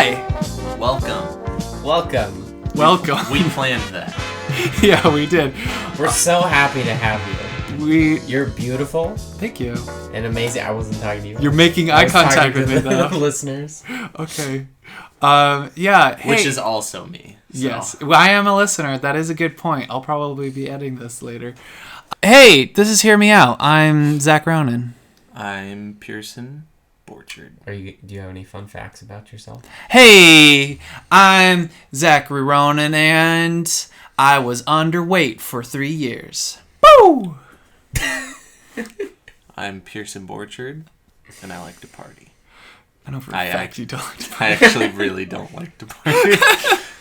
Hi. Welcome. We planned that. Yeah, we did. We're so happy to have you. You're beautiful. Thank you. And amazing. I wasn't talking to you. You're making eye contact with me, though. Listeners. Okay. Yeah. Hey. Which is also me. So. Yes. Well, I am a listener. That is a good point. I'll probably be editing this later. Hey, this is Hear Me Out. I'm Zach Ronan. I'm Pearson Borchard. Do you have any fun facts about yourself? Hey, I'm Zachary Ronan, and I was underweight for 3 years. Boo! I'm Pearson Borchard, and I like to party. I know for a fact you don't like to party. I actually really don't like to party.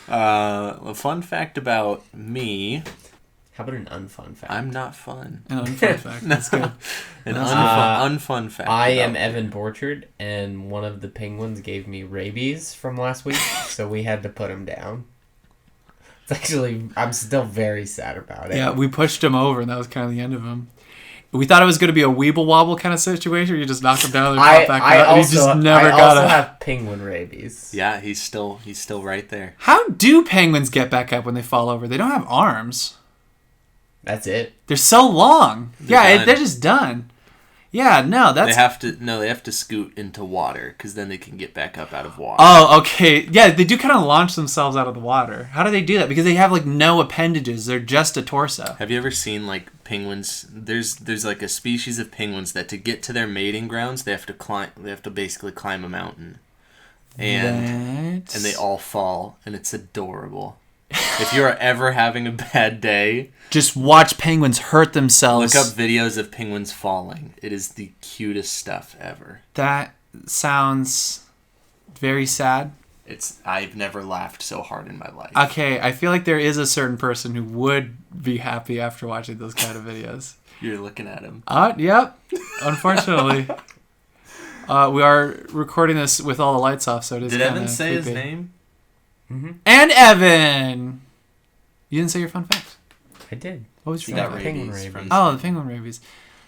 A fun fact about me. How about an unfun fact? I'm not fun. An unfun fact. That's good. An unfun fact. I am Evan Borchard, and one of the penguins gave me rabies from last week, so we had to put him down. It's actually, I'm still very sad about it. Yeah, we pushed him over, and that was kind of the end of him. We thought it was going to be a weeble wobble kind of situation where you just knock him down and pop back up, and he just never got it. I also have penguin rabies. Yeah, he's still right there. How do penguins get back up when they fall over? They don't have arms. That's it. They're so long. They're just done. Yeah, no, that's... They have to scoot into water, because then they can get back up out of water. Oh, okay. Yeah, they do kind of launch themselves out of the water. How do they do that? Because they have, like, no appendages. They're just a torso. Have you ever seen, like, penguins? There's like, a species of penguins that to get to their mating grounds, they have to basically climb a mountain. And they all fall, and it's adorable. If you're ever having a bad day, just watch penguins hurt themselves. Look up videos of penguins falling. It is the cutest stuff ever. That sounds very sad. I've never laughed so hard in my life. Okay, I feel like there is a certain person who would be happy after watching those kind of videos. You're looking at him. Yep. Unfortunately. We are recording this with all the lights off, so it is Did Evan say creepy. his name? Mm-hmm. And Evan! You didn't say your fun fact. I did. What was your fun fact? Penguin rabies. The penguin rabies.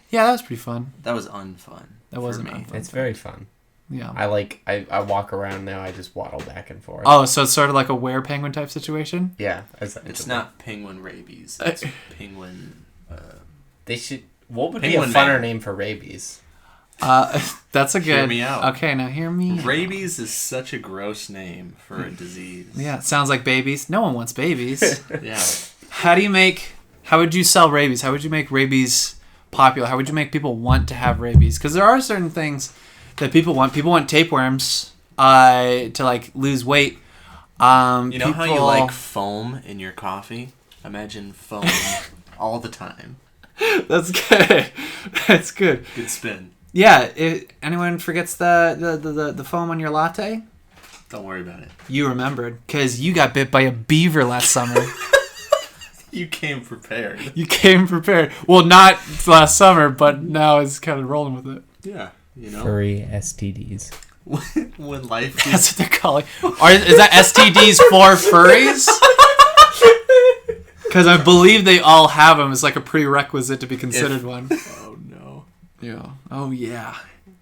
Yeah, that was pretty fun. That was unfun. That wasn't unfun. It's very fun. Yeah. I walk around now, I just waddle back and forth. Oh, so it's sort of like a were-penguin type situation? Yeah. It's not penguin rabies. It's penguin... What would be a funner name for rabies? That's a good... Hear me out. Okay, now hear me. Rabies is such a gross name for a disease. Yeah, it sounds like babies. No one wants babies. Yeah. How would you sell rabies? How would you make rabies popular? How would you make people want to have rabies? Because there are certain things that people want. People want tapeworms to, like, lose weight. How you like foam in your coffee? Imagine foam all the time. That's good. That's good. Good spin. Yeah, if anyone forgets the foam on your latte? Don't worry about it. You remembered, because you got bit by a beaver last summer. You came prepared. Well, not last summer, but now it's kind of rolling with it. Yeah, Furry STDs. When life... That's what they're calling. Is that STDs for furries? Because I believe they all have them. It's like a prerequisite to be considered one. Oh, no. Yeah. Oh, yeah.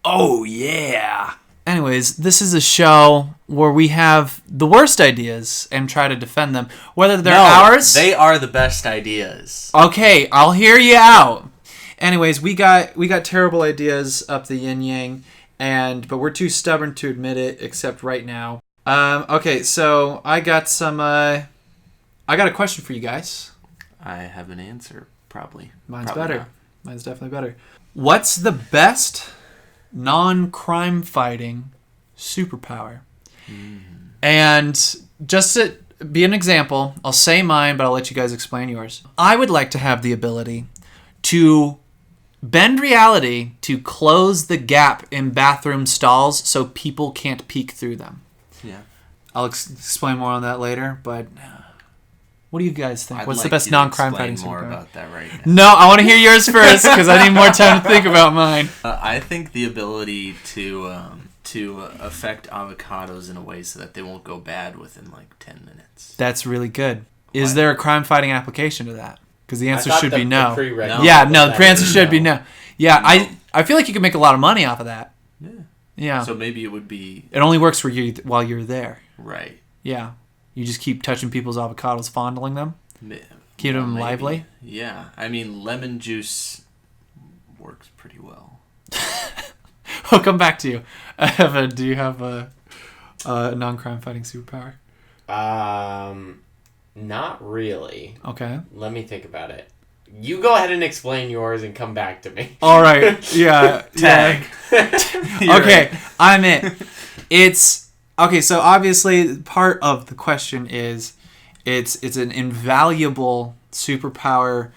Oh, yeah. Anyways, this is a show where we have the worst ideas and try to defend them. Whether they're ours... they are the best ideas. Okay, I'll hear you out. Anyways, we got terrible ideas up the yin-yang, but we're too stubborn to admit it, except right now. Okay, so I got a question for you guys. I have an answer, probably. Mine's better. Mine's definitely better. What's the best non-crime fighting superpower? And just to be an example, I'll say mine, but I'll let you guys explain yours. I would like to have the ability to bend reality to close the gap in bathroom stalls so people can't peek through them. Yeah. I'll explain more on that later, but... What do you guys think? What's like the best non-crime fighting superpower? more about that right now. No, I want to hear yours first because I need more time to think about mine. I think the ability to affect avocados in a way so that they won't go bad within like 10 minutes. That's really good. Is there a crime fighting application to that? Because the answer should be no. No. The answer should be no. Yeah, I feel like you could make a lot of money off of that. Yeah. Yeah. So maybe it would be It only works for you while you're there. right. Yeah. You just keep touching people's avocados, fondling them, keep Well, them maybe. lively. Yeah, I mean lemon juice works pretty well. I'll come back to you. Evan, do you have a non-crime fighting superpower? Not really. Okay. Let me think about it. You go ahead and explain yours and come back to me. All right. Yeah. Tag. Yeah. Okay. I'm in. It's okay. So obviously, part of the question is, it's an invaluable superpower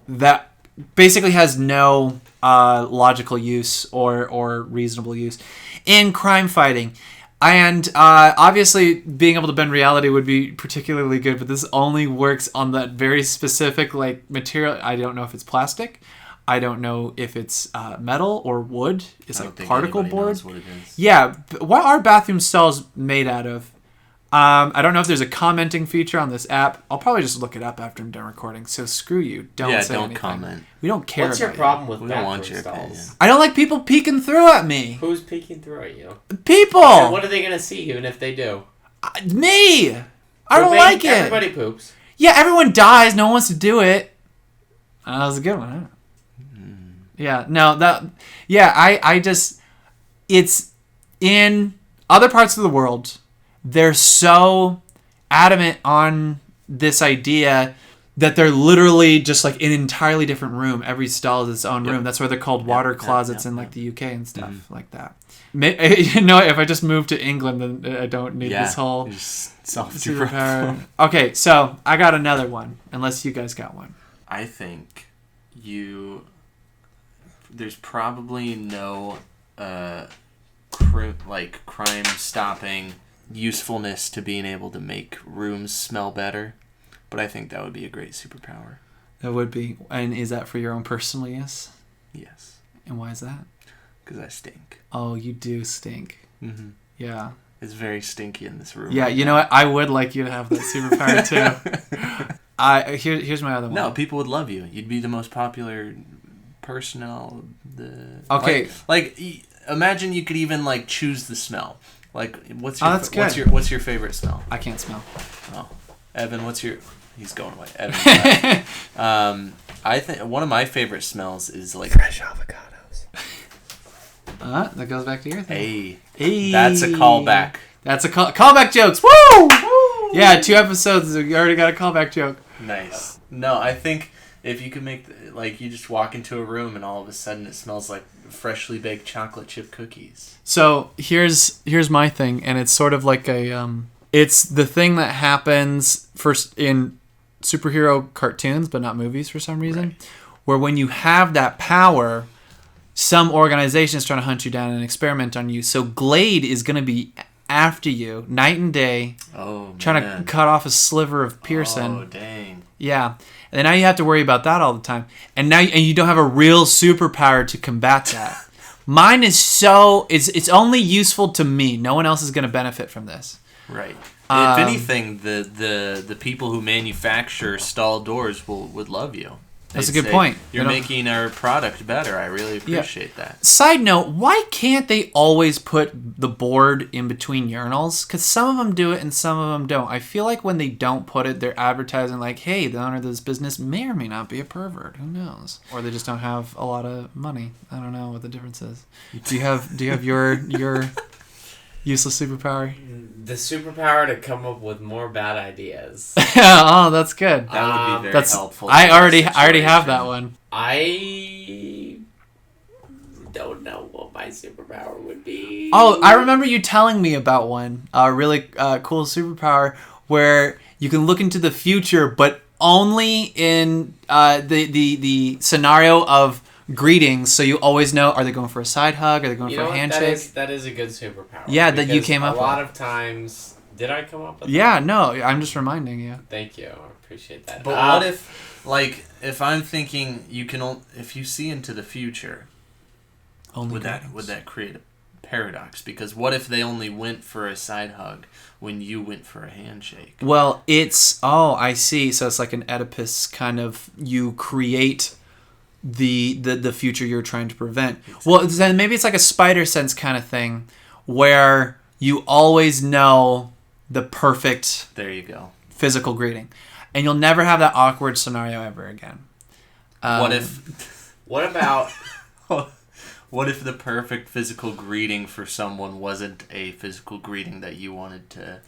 that basically has no logical use or reasonable use in crime fighting. And obviously, being able to bend reality would be particularly good, but this only works on that very specific material. I don't know if it's plastic. I don't know if it's metal or wood. It's like particle board. Knows what it is. Yeah. What are bathroom stalls made out of? I don't know if there's a commenting feature on this app. I'll probably just look it up after I'm done recording. So screw you. Don't say anything. Comment. We don't care. What's your about problem with We don't want bathroom your stalls? opinion. I don't like people peeking through at me. Who's peeking through at you? People. And what are they gonna see, even if they do? Me. I don't Pooping? like it. Everybody poops. Yeah, everyone dies. No one wants to do it. That was a good one. Huh? Yeah. No. That. Yeah. I just. It's in other parts of the world. They're so adamant on this idea that they're literally just like in an entirely different room. Every stall is its own room. That's why they're called water closets in like the UK and stuff like that. You know, if I just move to England, then I don't need this whole superpower. Okay, so I got another one. Unless you guys got one. I think there's probably no crime stopping usefulness to being able to make rooms smell better, but I think that would be a great superpower. That would be. And is that for your own personal use? Yes. And why is that? Because I stink. Oh, you do stink. Mm-hmm. Yeah. It's very stinky in this room. Yeah, you know what? I would like you to have that superpower too. Here's my other one. No, people would love you. You'd be the most popular person. Okay. Imagine you could even choose the smell. What's your favorite smell? I can't smell. Oh, Evan, he's going away. Evan, I think one of my favorite smells is fresh avocados. That goes back to your thing. Hey, that's a callback. That's a callback jokes. Woo! Yeah, 2 episodes. You already got a callback joke. Nice. No, I think if you could make you just walk into a room and all of a sudden it smells like freshly baked chocolate chip cookies. So here's my thing, and it's sort of like it's the thing that happens first in superhero cartoons, but not movies for some reason, right. Where when you have that power, some organization is trying to hunt you down and experiment on you. So Glade is going to be after you night and day, trying to cut off a sliver of Pearson. Oh, dang. Yeah. And now you have to worry about that all the time. And you don't have a real superpower to combat that. Mine is it's only useful to me. No one else is going to benefit from this. Right. If anything, the people who manufacture stall doors would love you. That's a good point. You're making our product better. I really appreciate that. Side note, why can't they always put the board in between urinals? Because some of them do it and some of them don't. I feel like when they don't put it, they're advertising hey, the owner of this business may or may not be a pervert. Who knows? Or they just don't have a lot of money. I don't know what the difference is. Do you have your useless superpower? The superpower to come up with more bad ideas. Oh, that's good. That would be very helpful. I already have that one. I don't know what my superpower would be. Oh, I remember you telling me about one. A really cool superpower where you can look into the future, but only in the scenario of greetings, so you always know, are they going for a side hug? Are they going for a handshake? That is a good superpower. Yeah, that you came up with. A lot of times... Did I come up with that? No, I'm just reminding you. Thank you. I appreciate that. But what if I'm thinking if you see into the future, would that create a paradox? Because what if they only went for a side hug when you went for a handshake? Well, I see. So it's like an Oedipus kind of, you create the future you're trying to prevent. Well, then maybe it's like a spider sense kind of thing where you always know the perfect There you go. physical greeting. And you'll never have that awkward scenario ever again. What about what if the perfect physical greeting for someone wasn't a physical greeting that you wanted to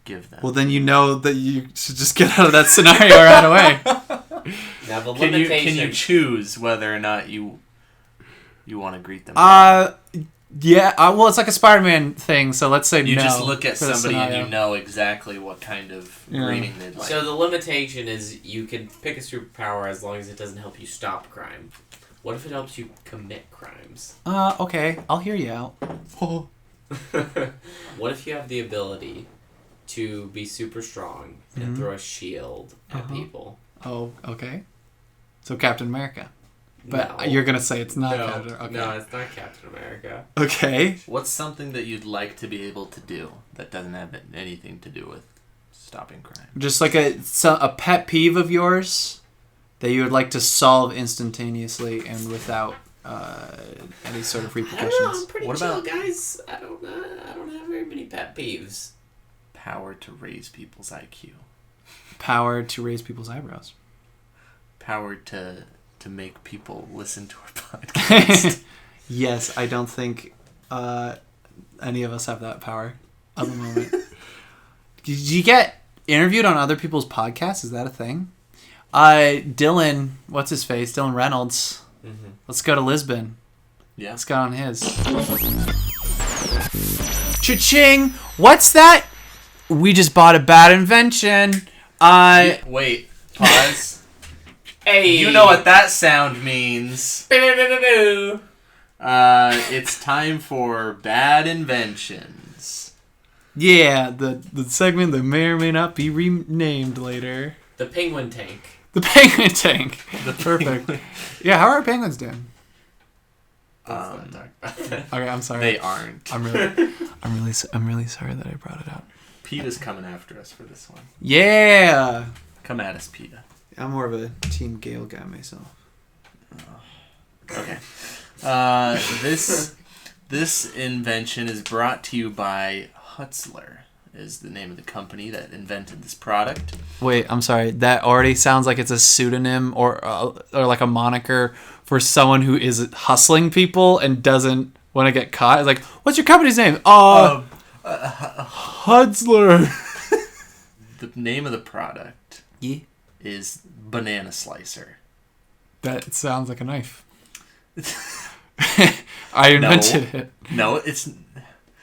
give them? Well, then you know that you should just get out of that scenario right away. Now the Can limitation. you choose whether or not you want to greet them? Yeah. Well, it's like a Spider-Man thing. So let's say You no. just look at for the somebody and scenario. you know exactly what kind of greeting they'd like. So the limitation is you can pick a superpower as long as it doesn't help you stop crime. What if it helps you commit crimes? Okay. I'll hear you out. What if you have the ability to be super strong and throw a shield at people? Oh, okay. So Captain America. But No. you're going to say it's not No, Captain Okay. no, it's not Captain America. Okay. What's something that you'd like to be able to do that doesn't have anything to do with stopping crime? Just like a pet peeve of yours that you would like to solve instantaneously and without any sort of I repercussions. don't know, I'm pretty What chill, about- guys. I don't have very many pet peeves. Power to raise people's IQ. Power to raise people's eyebrows. Power to make people listen to our podcast. Yes, I don't think any of us have that power at the moment. Did you get interviewed on other people's podcasts? Is that a thing? Dylan, what's his face? Dylan Reynolds. Mm-hmm. Let's go to Lisbon. Yeah. Let's go on his. Cha-ching! What's that? We just bought a bad invention. Wait. Pause. Hey! You know what that sound means. It's time for bad inventions. Yeah, the segment that may or may not be renamed later. The penguin tank. The penguin tank. Perfect. Yeah, how are our penguins doing? Let's not talk about that. Okay, I'm sorry. They aren't. I'm really sorry that I brought it up. PETA's coming after us for this one. Yeah. Come at us, PETA. I'm more of a Team Gale guy myself. Okay. This invention is brought to you by Hutzler. Is the name of the company that invented this product. Wait, I'm sorry. That already sounds like it's a pseudonym or like a moniker for someone who is hustling people and doesn't want to get caught. It's like, what's your company's name? Hutzler. The name of the product Yeah. is Banana Slicer. That sounds like a knife. I invented it. No, it's...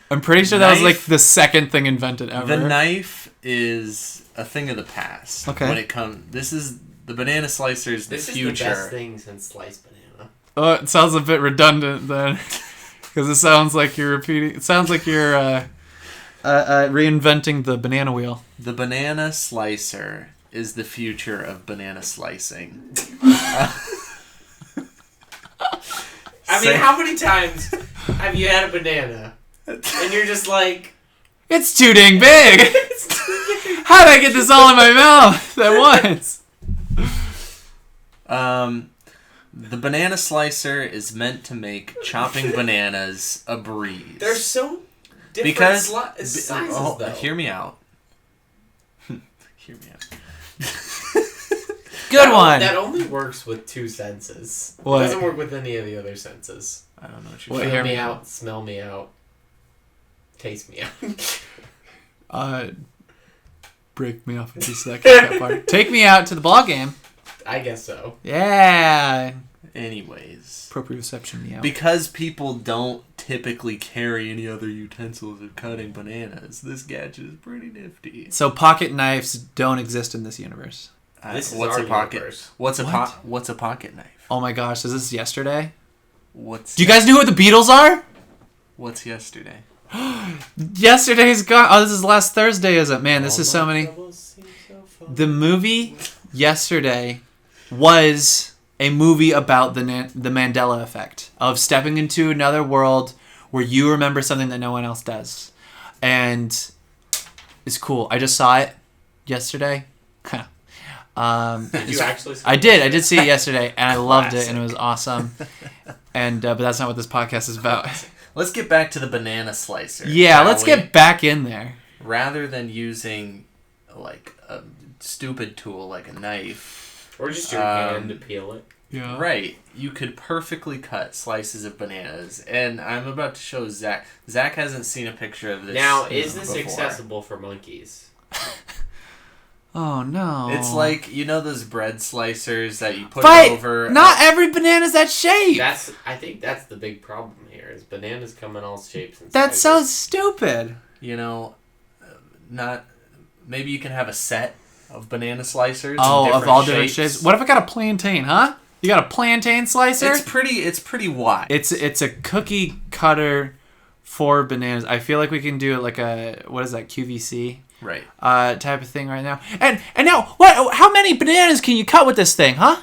I'm pretty sure that was Knife? like the second thing invented ever. The knife is a thing of the past. Okay. When it comes... This is... The Banana Slicer is the This future. is the best thing since sliced banana. Oh, it sounds a bit redundant then. Because it sounds like you're repeating... It sounds like you're reinventing the banana wheel. The Banana Slicer is the future of banana slicing. I mean, how many times have you had a banana and you're just like, It's too dang big! How did I get this all in my mouth at once? The Banana Slicer is meant to make chopping bananas a breeze. they're so different Because sizes, though. hear me out. Hear me out. Good one! That only works with two senses. What? It doesn't work with any of the other senses. I don't know what you're What, saying. hear Feel me me out, smell me out, taste me out. Break me off a piece of that part. Take me out to the ball game. I guess so. Yeah. Anyways. Proprioception meow. Because people don't typically carry any other utensils of cutting bananas, this gadget is pretty nifty. So pocket knives don't exist in this universe. This is What's our a pocket? universe. What's a What? What's a pocket knife? Oh my gosh, is this yesterday? What's Do you guys know what the Beatles are? What's yesterday? Yesterday's gone. Oh, this is last Thursday, is it? Man, this is so many. The movie Yesterday was a movie about the Mandela effect of stepping into another world where you remember something that no one else does. And it's cool. I just saw it yesterday. Did you actually see I it? did. I did see it yesterday, and I loved it, and it was awesome. And but that's not what this podcast is about. Let's get back to the banana slicer. Yeah, shall let's we? get back in there. Rather than using like a stupid tool like a knife, Or just your hand to peel it. Yeah. right? You could perfectly cut slices of bananas, and I'm about to show Zach. Zach hasn't seen a picture of this. Now, is this before. accessible for monkeys? Oh no. It's like, you know those bread slicers that you put Fight! over. Not every banana's that shape. I think that's the big problem here. Is bananas come in all shapes and That's sizes. so stupid. You know, not. Maybe you can have a set of banana slicers. Oh, in of all different shapes. What if I got a plantain, huh? You got a plantain slicer? It's pretty wide. It's a cookie cutter for bananas. I feel like we can do it like a, what is that, QVC? Right. Type of thing right now. And now, what? How many bananas can you cut with this thing, huh?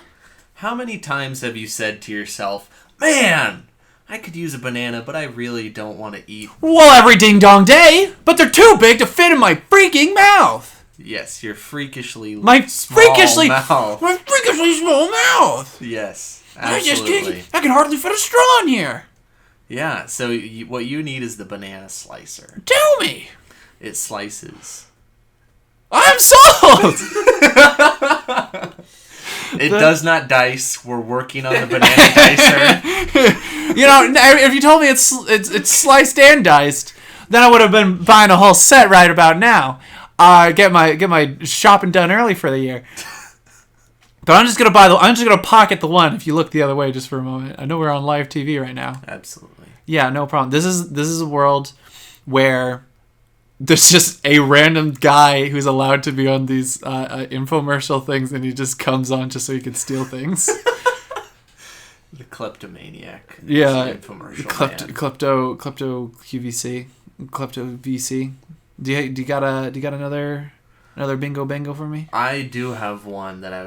How many times have you said to yourself, "Man, I could use a banana, but I really don't want to eat"? Well, every ding dong day, but they're too big to fit in my freaking mouth. Yes, your freakishly My small freakishly mouth. my freakishly small mouth. Yes, I absolutely. can hardly fit a straw in here. Yeah. So what you need is the banana slicer. Tell me, It slices. I'm sold. It does not dice. We're working on the banana dicer. You know, if you told me it's sliced and diced, then I would have been buying a whole set right about now. Get my shopping done early for the year. But I'm just gonna pocket the one. If you look the other way just for a moment, I know we're on live TV right now. Absolutely. Yeah, no problem. This is a world where there's just a random guy who's allowed to be on these infomercial things, and he just comes on just so he can steal things. The kleptomaniac. Yeah, Infomercial man. klepto QVC, klepto VC. Do you got another bingo for me? I do have one that I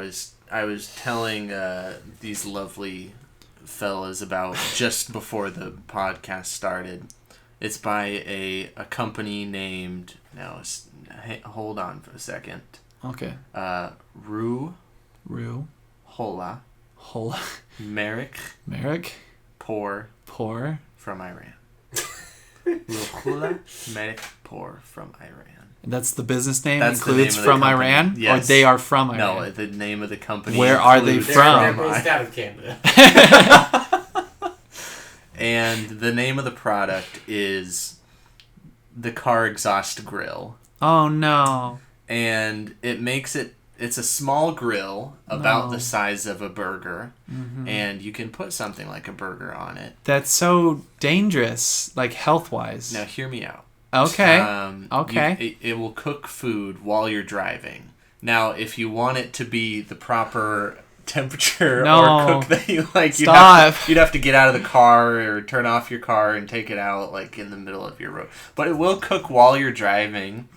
was telling these lovely fellas about just before the podcast started. It's by a company named, hold on for a second. Okay. Rue Hola Merrick Merrick Pour Pour from Iran. Ruhula Merrick Pour from Iran. That's the business name. That's the includes name of the from company. Iran, Yes. or they are from Iran. No, the name of the company. Where are they includes from? They're based out of Canada. And the name of the product is the car exhaust grill. Oh no. And it's a small grill about No. the size of a burger. Mm-hmm. And you can put something like a burger on it. That's so dangerous, like health-wise. Now hear me out. Okay. Okay. It will cook food while you're driving. Now, if you want it to be the proper temperature No. or cook that you like, Stop. you'd have to get out of the car or turn off your car and take it out like in the middle of your road. But it will cook while you're driving,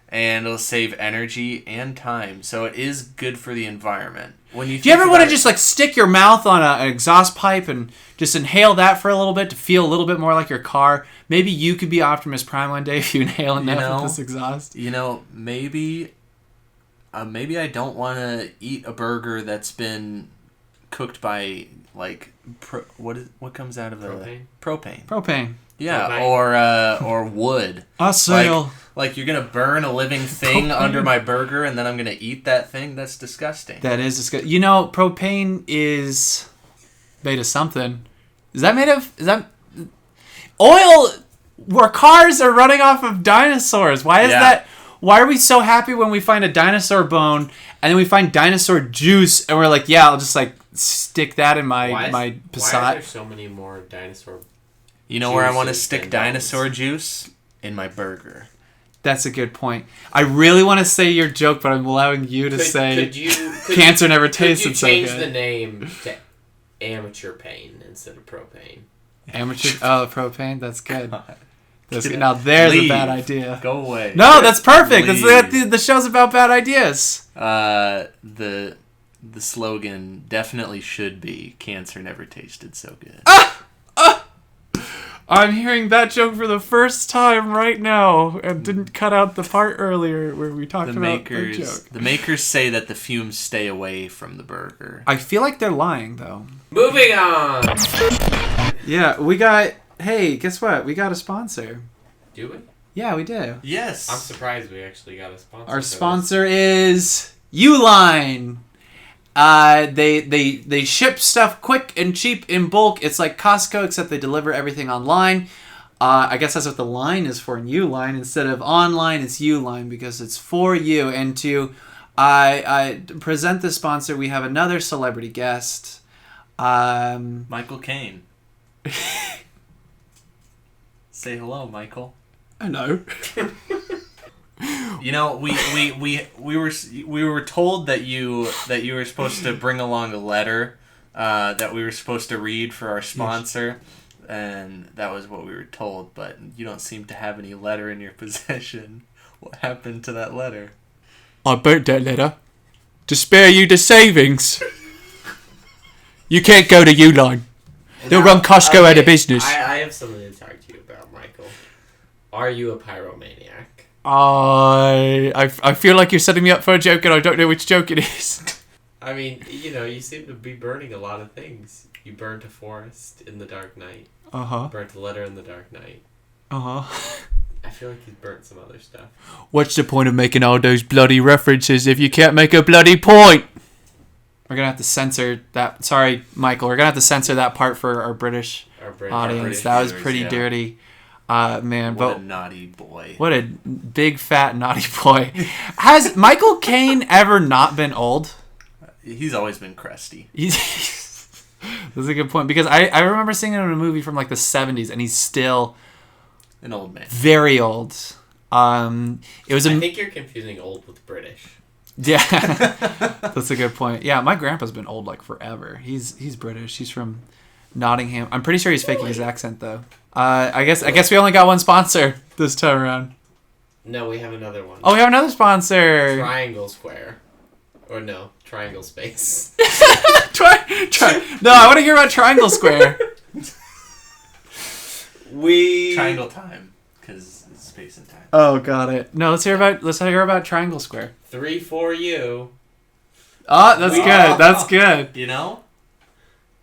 and it'll save energy and time. So it is good for the environment. Do you ever want to just like stick your mouth on an exhaust pipe and just inhale that for a little bit to feel a little bit more like your car? Maybe you could be Optimus Prime one day if you inhale enough with this exhaust. Maybe I don't want to eat a burger that's been cooked by like what comes out of propane. Propane. Yeah, Propane. or wood. Assail. Like you're gonna burn a living thing Propane. under my burger, and then I'm gonna eat that thing. That's disgusting. That is disgusting. You know, propane is made of something. Is that oil? Where cars are running off of dinosaurs. Why is that? Why are we so happy when we find a dinosaur bone and then we find dinosaur juice and we're like, yeah, I'll just like stick that in my Passat. Why are there so many more dinosaur? You know where I want to juices stick than dinosaur bones? juice? In my burger. That's a good point. I really want to say your joke, but I'm allowing you to say cancer never tasted so good. Could you change the name to Amateur Pain instead of Propane? Amateur propane. That's good. That's good. Now there's a bad idea. Go away. No, that's perfect. The show's about bad ideas. The slogan definitely should be "Cancer never tasted so good." I'm hearing that joke for the first time right now, and didn't cut out the part earlier where we talked about the joke. The makers say that the fumes stay away from the burger. I feel like they're lying, though. Moving on. Yeah, we got... Hey, guess what? We got a sponsor. Do we? Yeah, we do. Yes. I'm surprised we actually got a sponsor. Our sponsor is Uline. They ship stuff quick and cheap in bulk. It's like Costco, except they deliver everything online. I guess that's what the line is for in Uline. Instead of online, it's Uline because it's for you. And to I present the sponsor, we have another celebrity guest. Michael Caine. Say hello, Michael. I know. You know, we were told that you were supposed to bring along a letter that we were supposed to read for our sponsor, and that was what we were told. But you don't seem to have any letter in your possession. What happened to that letter? I burnt that letter to spare you the savings. You can't go to Uline. They'll run Costco out of business. I have something to talk to you about, Michael. Are you a pyromaniac? I feel like you're setting me up for a joke and I don't know which joke it is. I mean, you seem to be burning a lot of things. You burnt a forest in the Dark Knight. Uh-huh. Burnt a letter in the Dark Knight. Uh-huh. I feel like he's burnt some other stuff. What's the point of making all those bloody references if you can't make a bloody point? We're going to have to censor that. Sorry, Michael. We're going to have to censor that part for our British audience. British that was viewers, pretty dirty. Man, what a naughty boy. What a big, fat, naughty boy. Has Michael Caine ever not been old? He's always been crusty. That's a good point. Because I remember seeing him in a movie from like the 70s, and he's still... an old man. Very old. It was. I think you're confusing old with British. Yeah, that's a good point. Yeah, my grandpa's been old like forever. He's British. He's from Nottingham. I'm pretty sure he's faking his accent though. I guess we only got one sponsor this time around. No, we have another one. Oh, we have another sponsor. Triangle Square. Or no, Triangle Space. Try. No, I want to hear about Triangle Square. Triangle Time, because it's space and time. Oh, got it. No, let's hear about Triangle Square. 3 for you. Oh, that's good. That's good. You know,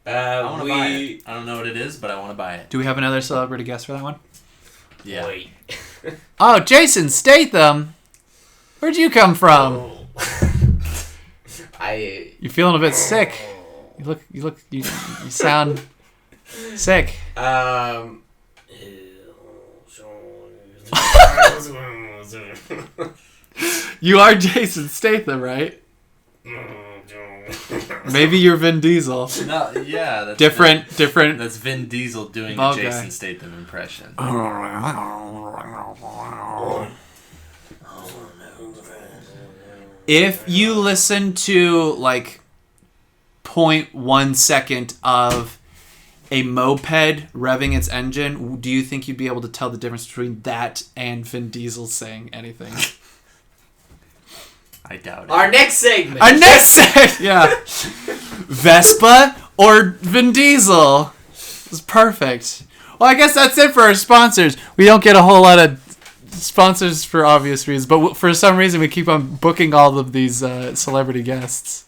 I want to buy it. I don't know what it is, but I want to buy it. Do we have another celebrity guest for that one? Yeah. Wait. Oh, Jason Statham. Where'd you come from? You're feeling a bit sick. You sound sick. You are Jason Statham, right? Maybe you're Vin Diesel. No, yeah, that's different. That's Vin Diesel doing Okay. a Jason Statham impression. If you listen to like 0.1 second of a moped revving its engine, do you think you'd be able to tell the difference between that and Vin Diesel saying anything? I doubt it. Our next segment. Yeah. Vespa or Vin Diesel. It's perfect. Well, I guess that's it for our sponsors. We don't get a whole lot of sponsors for obvious reasons, but for some reason we keep on booking all of these celebrity guests.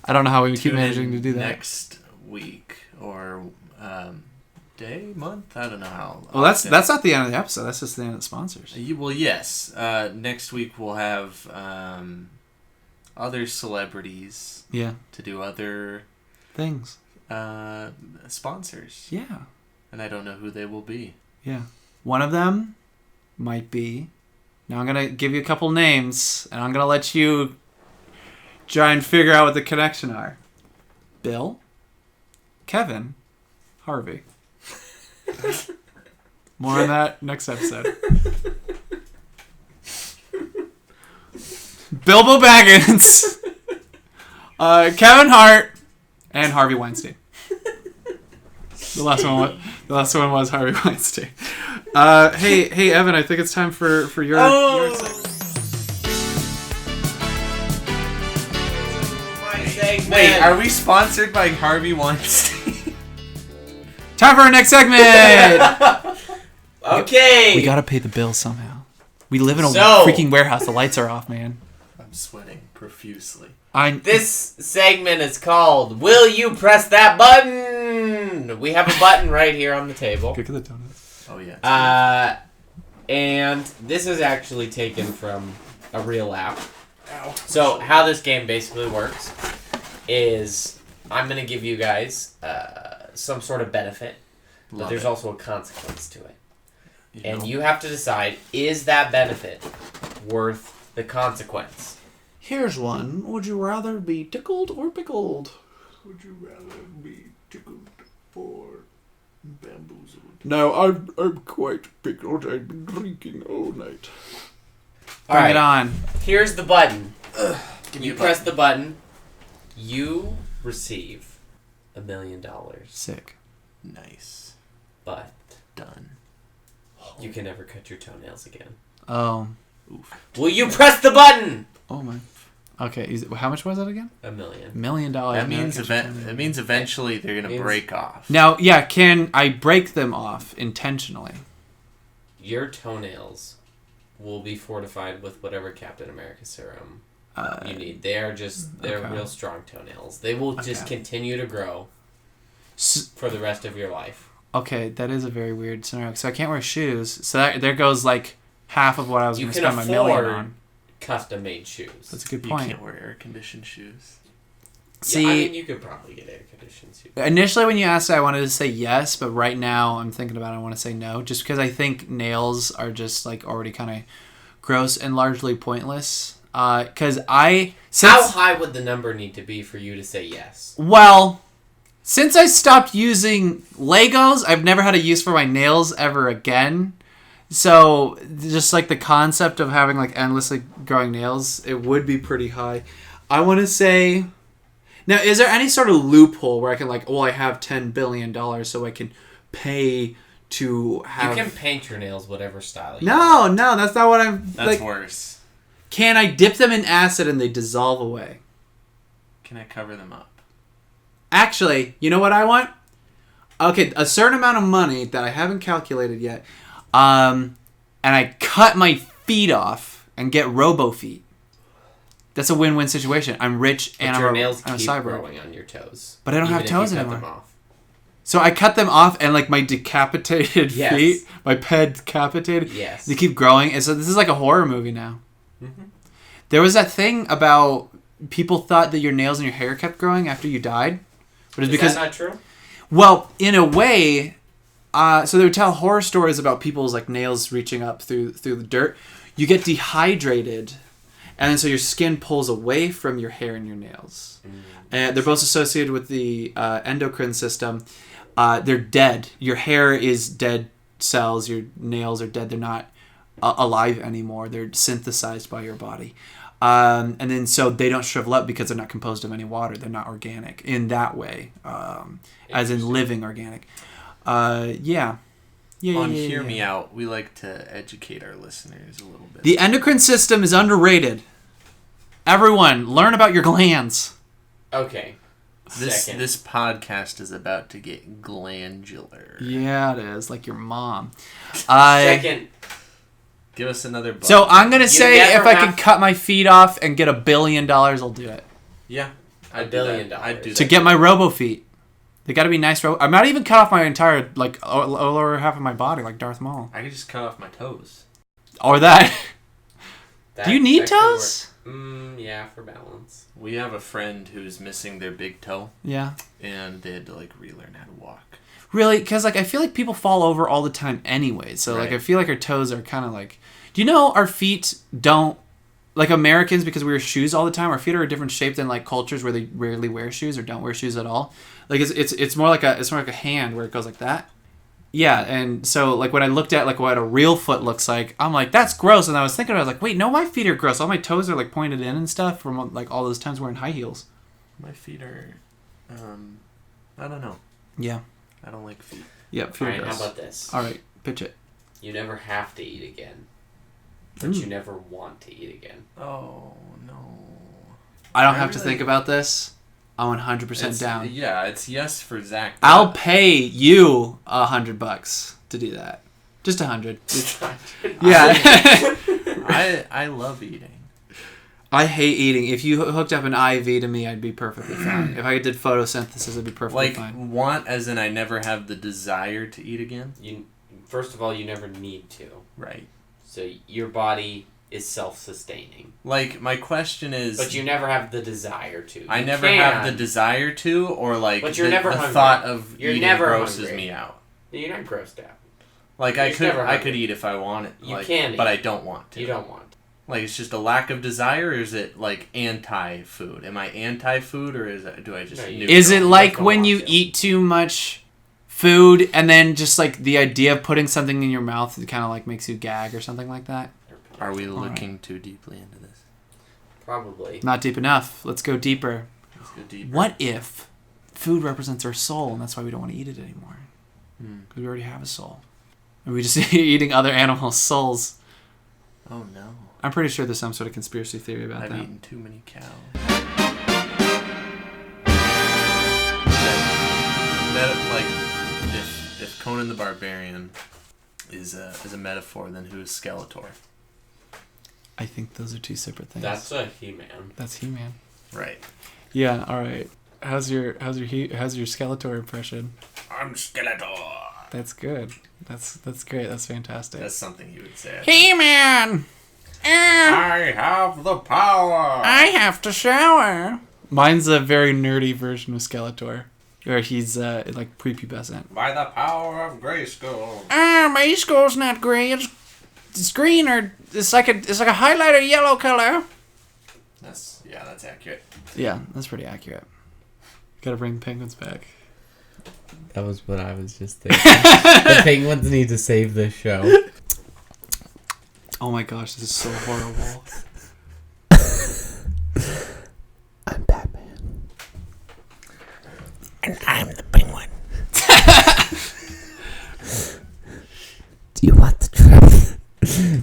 I don't know how we keep managing to do that. Next week or day, month? I don't know how. Well, that's not the end of the episode. That's just the end of the sponsors. Well, yes. Next week we'll have other celebrities. Yeah. To do other things. Sponsors. Yeah. And I don't know who they will be. Yeah. One of them might be. Now I'm gonna give you a couple names, and I'm gonna let you try and figure out what the connection are. Bill, Kevin, Harvey. More on that next episode. Bilbo Baggins, Kevin Hart, and Harvey Weinstein. The last one was Harvey Weinstein. Hey, Evan, I think it's time for your segment. Wait, are we sponsored by Harvey Weinstein? Time for our next segment. Okay. We gotta pay the bill somehow. We live in a So- freaking warehouse. The lights are off, man. I'm sweating profusely. This segment is called Will You Press That Button? We have a button right here on the table. Kick the donuts. Oh yeah. And this is actually taken from a real app. Ow. So how this game basically works is I'm going to give you guys some sort of benefit, but Love there's it. also a consequence to it. You know. And you have to decide, is that benefit worth the consequence? Here's one. Would you rather be tickled or pickled? Would you rather be tickled or bamboozled? No, I'm quite pickled. I've been drinking all night. All Bring right, it on. here's the button. Give me You a press button. the button, you receive $1 million, Sick. Nice. but Done. you can never cut your toenails again. Oh. Oof. Will you press the button? Oh my. Okay. How much was it again? $1 million. $1 million. That means eventually they're gonna Means- break off. Now, yeah. Can I break them off intentionally? Your toenails will be fortified with whatever Captain America serum you need. They're okay. real strong toenails. They will just Okay. continue to grow for the rest of your life. Okay, that is a very weird scenario. So I can't wear shoes. So there goes like half of what I was You going to can spend my million afford on. custom made shoes. That's a good You point. can't wear air conditioned shoes. See, Yeah, I mean, you could probably get air conditioned shoes. initially when you asked, I wanted to say yes, but right now I'm thinking about it. I want to say no, just because I think nails are just like already kind of gross and largely pointless. Because How high would the number need to be for you to say yes? Since I stopped using Legos, I've never had a use for my nails ever again. So just like the concept of having like endlessly growing nails, it would be pretty high. I want to say, now is there any sort of loophole where I can like, I have $10 billion so I can pay to have... You can paint your nails whatever style you No, that's not what I'm... That's like, worse. can I dip them in acid and they dissolve away? Can I cover them up? Actually, you know what I want? Okay, a certain amount of money that I haven't calculated yet, and I cut my feet off and get robo feet. That's a win-win situation. I'm rich But and your I'm nails a keep cyborg. growing on your toes. But I don't even have if toes you cut anymore. them off. So I cut them off and like my decapitated Yes. feet, my ped decapitated, Yes. they keep growing. And so this is like a horror movie now. Mhm. There was that thing about people thought that your nails and your hair kept growing after you died. But it's Is because that not true? Well, in a way, so they would tell horror stories about people's like nails reaching up through the dirt. You get dehydrated, and then so your skin pulls away from your hair and your nails. And they're both associated with the endocrine system. They're dead. Your hair is dead cells. Your nails are dead. They're not alive anymore. They're synthesized by your body. And then so they don't shrivel up because they're not composed of any water. They're not organic in that way, as in living organic. Yeah. Hear Me Out, we like to educate our listeners a little bit. The endocrine system is underrated. Everyone, learn about your glands. Okay. Second. This podcast is about to get glandular. Yeah, it is. Like your mom. Second. Give us another button. So I'm going to say never if I have- could cut my feet off and get $1 billion, I'll do it. Yeah. $1 billion. I'd do that. To get my robo feet. They got to be nice. I'm not even cut off my entire, like, lower half of my body, like Darth Maul. I could just cut off my toes. Or that. That- Do you need that could toes? work. Yeah, for balance. We have a friend who's missing their big toe, Yeah. and they had to, like, relearn how to walk. Really? Because, like, I feel like people fall over all the time anyway. So, like, Right. I feel like our toes are kind of like... Do you know our feet don't... Like, Americans, because we wear shoes all the time, our feet are a different shape than, like, cultures where they rarely wear shoes or don't wear shoes at all. Like, it's more like a hand where it goes like that. Yeah, and so, like, when I looked at, like, what a real foot looks like, I'm like, that's gross. And I was thinking, I was like, wait, no, my feet are gross. All my toes are, like, pointed in and stuff from, like, all those times wearing high heels. My feet are, I don't know. Yeah. I don't like feet. Yep, feet are Alright, how gross. about this? All right, pitch it. You never have to eat again. But Ooh. you never want to eat again. Oh, no. I don't I have to really- think about this. I'm 100% It's- down. Yeah, it's yes for Zach. I'll pay you $100 to do that. Just 100. Yeah. I love eating. I hate eating. If you hooked up an IV to me, I'd be perfectly fine. If I did photosynthesis, I'd be perfectly fine. Want as in I never have the desire to eat again? First of all, you never need to. Right. So your body is self-sustaining. Like, my question is... But you never have the desire to. I never have the desire to, or like but you're never hungry. Thought of you're eating never grosses hungry. me out. You're not grossed out. Like, I could eat if I wanted. You like, can eat. But I don't want to. You don't want to. Like, it's just a lack of desire, or is it, like, anti-food? Am I anti-food, or do I just... Is it like when you eat too much food, and then just, like, the idea of putting something in your mouth that kind of, like, makes you gag or something like that? Are we looking too deeply into this? Probably. Not deep enough. Let's go deeper. Let's go deeper. What if food represents our soul, and that's why we don't want to eat it anymore? Because we already have a soul. And we just eating other animals' souls. Oh, no. I'm pretty sure there's some sort of conspiracy theory about that. I've eaten too many cows. Like, if Conan the Barbarian is a metaphor, then who is Skeletor? I think those are two separate things. That's a He-Man. That's He-Man. Right. Yeah. All right. How's your Skeletor impression? I'm Skeletor. That's good. That's great. That's fantastic. That's something you would say. He-Man. I have the power. I have to shower. Mine's a very nerdy version of Skeletor, where he's like prepubescent. By the power of Grayskull. My skull's not gray. It's green, or it's like a highlighter yellow color. That's accurate. Yeah, that's pretty accurate. Gotta bring the penguins back. That was what I was just thinking. The penguins need to save this show. Oh my gosh, this is so horrible. I'm Batman. And I'm the penguin. Do you want the truth?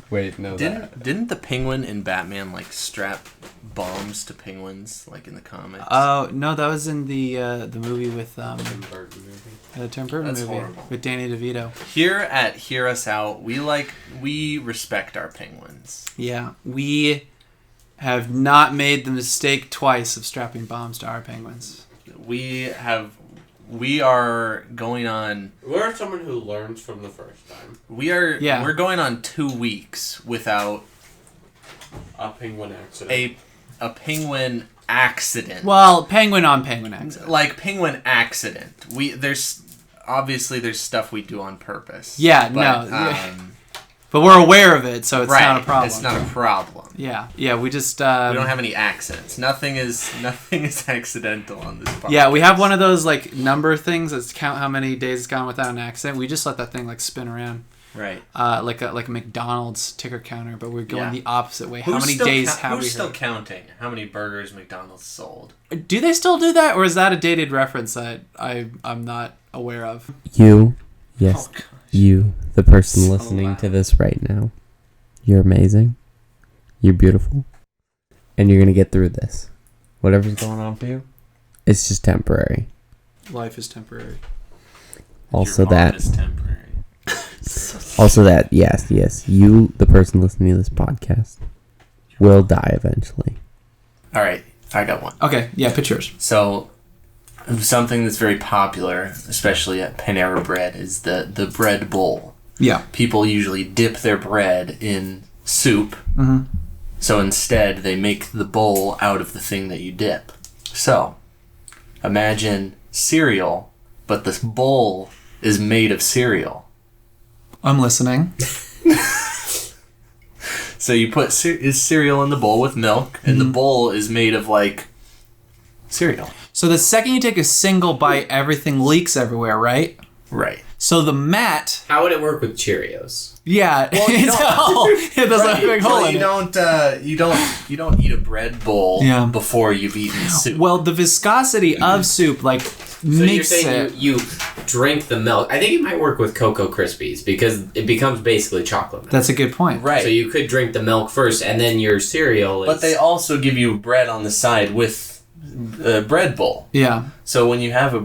Wait, no. Didn't the penguin in Batman like strap bombs to penguins like in the comics? Oh no, that was in the movie with Tim Burton movie. the Tim Burton That's movie horrible. with Danny DeVito. Here at Hear Us Out, we respect our penguins. Yeah, we have not made the mistake twice of strapping bombs to our penguins. We are going on. We're someone who learns from the first time. We're going on 2 weeks without A penguin accident. a penguin accident. Well, penguin on penguin accident. Like penguin accident. There's stuff we do on purpose. Yeah, but, but we're aware of it, so it's right, not a problem. It's not a problem. Yeah, we just... we don't have any accidents. Nothing is accidental on this podcast. Yeah, we have one of those, like, number things that count how many days it's gone without an accident. We just let that thing, like, spin around. Right. Like a McDonald's ticker counter, but we're going the opposite way. How many Who's days have we Who's still heard? counting how many burgers McDonald's sold? Do they still do that, or is that a dated reference that I'm not aware of? You, yes, Oh, gosh. you, the person So listening loud. to this right now. You're amazing. You're beautiful. And you're going to get through this. Whatever's going on for you, it's just temporary. Life is temporary. Also Your mom that... is temporary. Also that, yes, you, the person listening to this podcast, will die eventually. All right, I got one. Okay, yeah, pitch yours. So, something that's very popular, especially at Panera Bread, is the bread bowl. Yeah. People usually dip their bread in soup. Mm-hmm. So instead, they make the bowl out of the thing that you dip. So, imagine cereal, but this bowl is made of cereal. I'm listening. So you put cereal in the bowl with milk, and the bowl is made of, like, cereal. So the second you take a single bite, everything leaks everywhere, right? Right. So the mat... How would it work with Cheerios? Yeah, Well, you it's a hole. There's a big hole in it. You don't eat a bread bowl before you've eaten soup. Well, the viscosity of soup, like, So makes you're saying it... you drink the milk. I think it might work with Cocoa Krispies because it becomes basically chocolate milk. That's a good point. Right. So you could drink the milk first and then your cereal is... But they also give you bread on the side with a bread bowl. Yeah. So when you have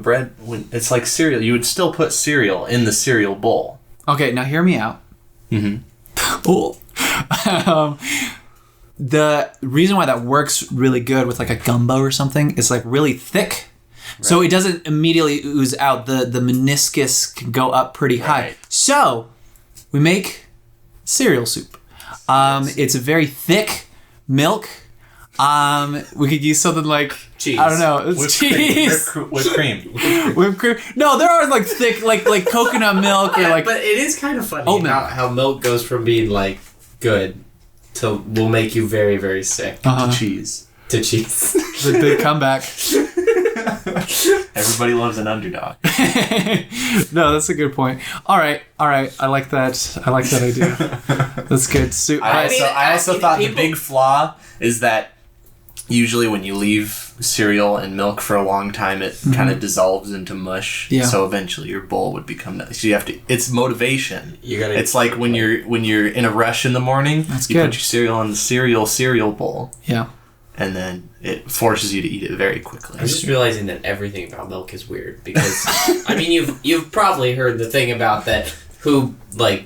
it's like cereal. You would still put cereal in the cereal bowl. Okay, now hear me out. Cool. The reason why that works really good with like a gumbo or something is like really thick. Right. So it doesn't immediately ooze out. The meniscus can go up pretty high. So we make cereal soup. It's a very thick milk. We could use something like cheese. I don't know. It's cheese. Whipped cream. Whipped cream. No, there are like thick, like coconut milk or like. But it is kind of funny how milk goes from being like good to will make you very, very sick to cheese. To cheese. The big comeback. Everybody loves an underdog. No, that's a good point. All right. I like that. idea. That's good. I also thought the big flaw is that usually when you leave cereal and milk for a long time, it kind of dissolves into mush. Yeah. So eventually your bowl would become nice. So you have to. It's motivation. It's like when you're in a rush in the morning. That's you good. Put your cereal in the cereal bowl. Yeah. And then it forces you to eat it very quickly. I'm just realizing that everything about milk is weird because I mean you've probably heard the thing about that who like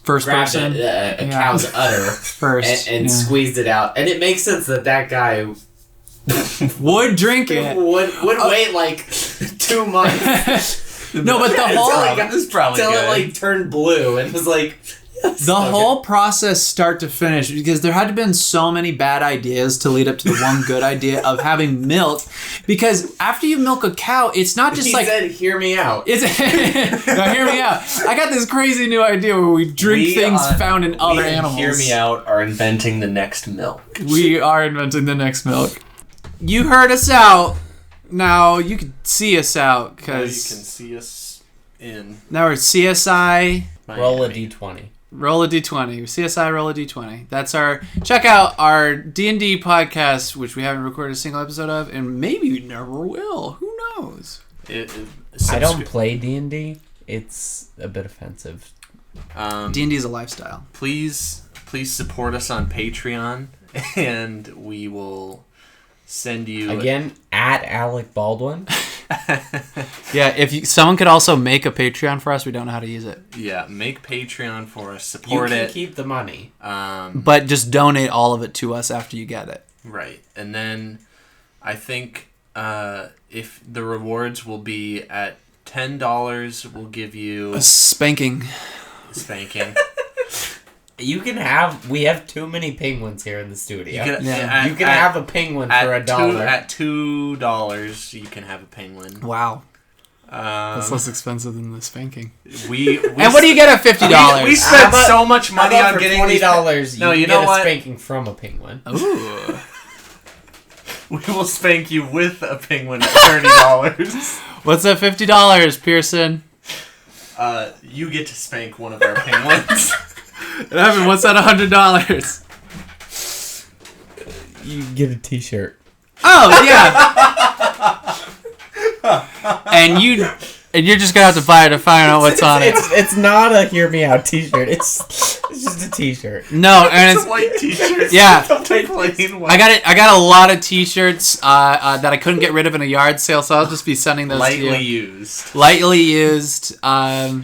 first grabbed person a cow's udder first and squeezed it out, and it makes sense that guy would drink it. Would wait like 2 months. No, but the whole until it like turned blue and was like. The whole process start to finish, because there had to have been so many bad ideas to lead up to the one good idea of having milk, because after you milk a cow, it's not just he said, hear me out. Now hear me out. I got this crazy new idea where we drink things found in other animals. Hear me out are inventing the next milk. We are inventing the next milk. You heard us out. Now you can see us out, because you can see us in. Now we're CSI. Miami. Roll a D20. Roll a D20. CSI Roll a D20. That's our... Check out our D&D podcast, which we haven't recorded a single episode of, and maybe we never will. Who knows? I don't play D&D. It's a bit offensive. D&D is a lifestyle. Please support us on Patreon, and we will send you... Again, at Alec Baldwin. Yeah, someone could also make a Patreon for us. We don't know how to use it. Yeah, make Patreon for us. Support it. You can keep the money. But just donate all of it to us after you get it. Right. And then I think if the rewards will be at $10, we'll give you... A spanking. We have too many penguins here in the studio. You can have a penguin for $1. At $2, you can have a penguin. Wow. That's less expensive than the spanking. And what do you get at $50? We spent so much money on getting $20. No, you know what? A spanking from a penguin. Ooh. We will spank you with a penguin at $30. What's at $50, Pearson? You get to spank one of our penguins. Evan, what's at $100? You get a T-shirt. Oh yeah. and you're just gonna have to buy it to find out what's on it. It's not a hear me out T-shirt. It's just a T-shirt. No, and it's a white T-shirt. Yeah. Plain white. I got a lot of T-shirts that I couldn't get rid of in a yard sale, so I'll just be sending those to you. Lightly used. I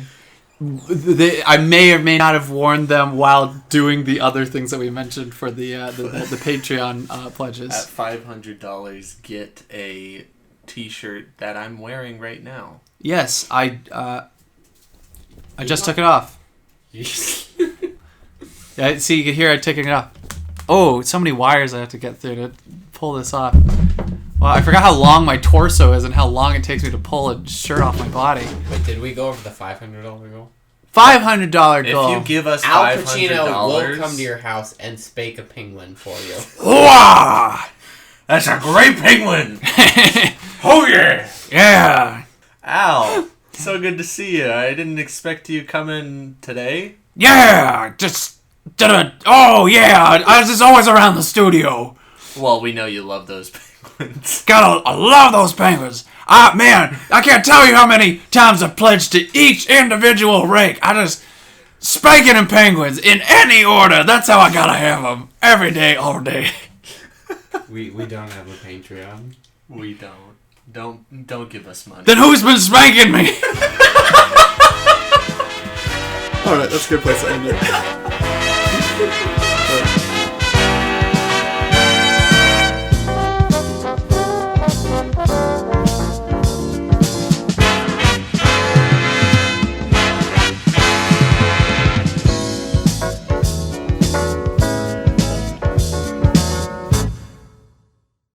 may or may not have worn them while doing the other things that we mentioned for the Patreon pledges. At $500, get a T-shirt that I'm wearing right now. Yes, I just took it off. Yeah, see, you can hear it taking it off. Oh, so many wires I have to get through to pull this off. Well, I forgot how long my torso is and how long it takes me to pull a shirt off my body. Wait, did we go over the $500 goal? $500 goal. If you give us Al $500, Pacino will come to your house and spank a penguin for you. Wow! That's a great penguin! Oh yeah! Yeah! Al, so good to see you. I didn't expect you coming today. Yeah! Oh yeah! I was just always around the studio. Well, we know you love those penguins. I love those penguins. Man, I can't tell you how many times I pledged to each individual rake. I just spanking them penguins in any order. That's how I gotta have them every day, all day. We don't have a Patreon. We don't. Don't give us money. Then who's been spanking me? All right, that's a good place to end it.